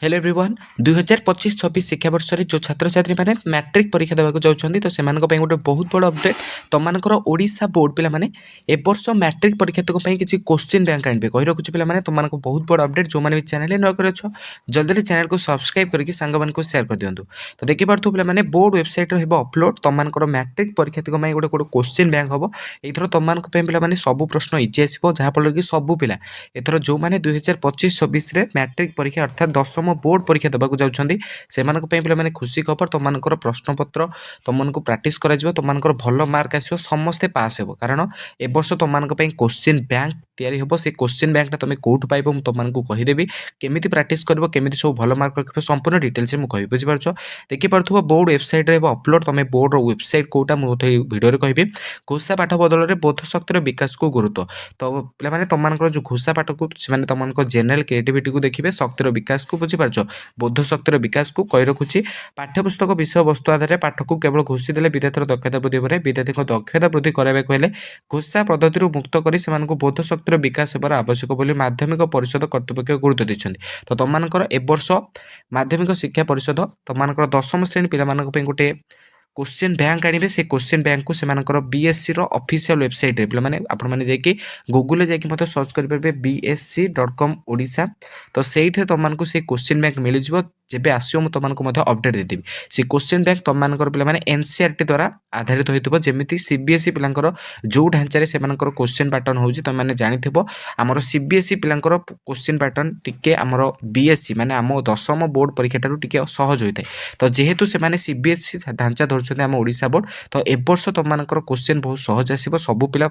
Hello everyone 2025-26 शिक्षावर्ष जो छात्र छात्री मैंने मैट्रिक परीक्षा देवाक जाउछन्ती तो सेमानक पई गोटे बहुत बड़ अपडेट तमानकर ओडिशा बोर्ड पिला माने ए वर्ष मैट्रिक परीक्षा तक पई किछि क्वेश्चन बैंक आनबे कहि रखुछि पिला माने तमानक बहुत बड़ अपडेट जो माने भी चैनल न करे छ जल्दी चैनल को सब्सक्राइब करके संग मान को शेयर कर दियंतु तो देखि पारथु पिला माने बोर्ड वेबसाइट रो हेबो अपलोड तमानकर मैट्रिक परीक्षा तक पई गोटे क्वेश्चन बैंक हबो एथरो तमानक पई पिला माने सब प्रश्न इजी आसीबो जहा फल कि सब पिला एथरो जो माने 2025-26 रे मैट्रिक परीक्षा अर्थात 10th बोर्ड परीक्षा देवाक जाउछन्ती सेमानक पई पिला माने खुशी खबर तमानकर प्रश्नपत्र तमनको प्रैक्टिस करा जिवो तमानकर भलो मार्क आसीबो समस्ते पास हेबो कारण ए वर्ष तमानक पई क्वेश्चन बैंक तयारी हेबो से क्वेश्चन बैंक तमे कोठ पाइबो मु तमानकु कहि देबी केमिति प्रैक्टिस करबो केमिति सब भलो मार्क रखबो संपूर्ण डिटेल्स मु कहि बुझि परछो देखि परथुबो बोर्ड वेबसाइट रे अपलोड तमे बोर्ड रो वेबसाइट कोटा मु वीडियो रे कहबी घोषा पाठ बदल रे बोध शक्तिर विकास को गुरुत्व तो पिला माने तमानकर जो घोषा पाठ को से माने तमानकर जनरल क्रिएटिविटी को देखिबे शक्तिर विकास को बुझि परछो बोध शक्तिर विकास को कहि रखुछि पाठ्यपुस्तक विषय वस्तु आधार पाठ को केवल घोषि देले विद्यार्थीर दक्षता वृद्धि होबे विद्यार्थी दक्षता वृद्धि कराबे हेले घोषा पद्धति मुक्त करी सेमानकु बोध शक्तिर विकास हेबार आवश्यक बोली माध्यमिक परिषद कर्तृपक्ष गुरुत्व दैछन्ति तो तमानकर ए वर्ष माध्यमिक शिक्षा परिषद तमानकर 10th श्रेणी पिला मानक पे गोटे क्वेश्चन बैंक आनिबे से क्वेश्चन बैंक को सेमानकर बीएससी रो ऑफिशियल वेबसाइट रे पिला माने आपण माने जाई गूगल रे जाई मते सर्च करि परबे bsc.com ओडिशा तो सेइठे तमानकु से क्वेश्चन बैंक मिलि जिवो जेबे आसियो मु तमानकु मते अपडेट दे देबी से क्वेश्चन बैंक तमानकर पिला माने एनसीईआरटी द्वारा आधारित होइतबो जेमिति सीबीएसई पिलांकर जो ढांचा रे सेमानकर क्वेश्चन पैटर्न होउची त माने जानिथिबो हमर सीबीएसई पिलांकर क्वेश्चन पैटर्न टिके हमर बीएससी माने हम 10th बोर्ड परीक्षा टारु टिके सहज होइतै तो जेहेतु से माने सीबीएसई ढांचा धरछते हम ओडिशा बोर्ड तो ए वर्ष तमानकर क्वेश्चन बहुत सहज आसीबो सब पिला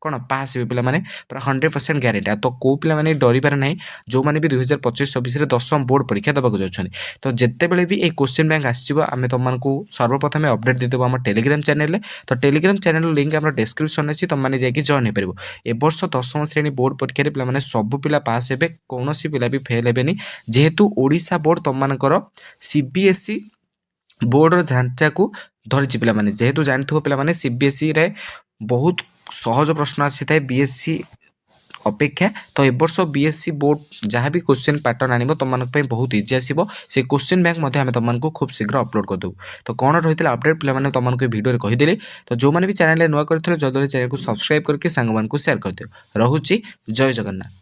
कौन पास हे पिला माने पूरा 100% ग्यारंटी तो को पिला माने डरी पारे नाही जो माने भी 2025-26 रे 10th बोर्ड परीक्षा देबाक जाउछनी तो जत्ते बेले भी ए क्वेश्चन बैंक आसीबो आमे तमनको सर्वप्रथम अपडेट दे देबो हमर टेलीग्राम चैनल रे तो टेलीग्राम चैनल लिंक हमर डिस्क्रिप्शन अछि तम माने जाय कि जॉइन हे परिबो ए वर्ष 10th श्रेणी बोर्ड परीक्षा रे पिला माने सब पिला पास हेबे कोनोसी पिला भी फेल हेबेनी जेहेतु ओडिशा बोर्ड तममानकर सीबीएसई बोर्ड रो ढांचा को धरिछि पिला माने जेहेतु जानथिबो पिला माने सीबीएसई रे बहुत सहज प्रश्न आसी थाए बीएससी अपेक्षा तो ए वर्ष बीएससी बोर्ड जहाँ भी क्वेश्चन पैटर्न आनिबो तमनक पे बहुत इजी आसीबो से क्वेश्चन बैंक मध्ये हमें तमनको खूब शीघ्र अपलोड कर दउ तो कोन रहितला अपडेट पिला माने तमनको वीडियो रे कहि देली तो जो माने भी चैनल रे नवा करथले जल्दी चैनल को सब्सक्राइब करके संग मान को शेयर कर दियो रहुची जय जगन्नाथ।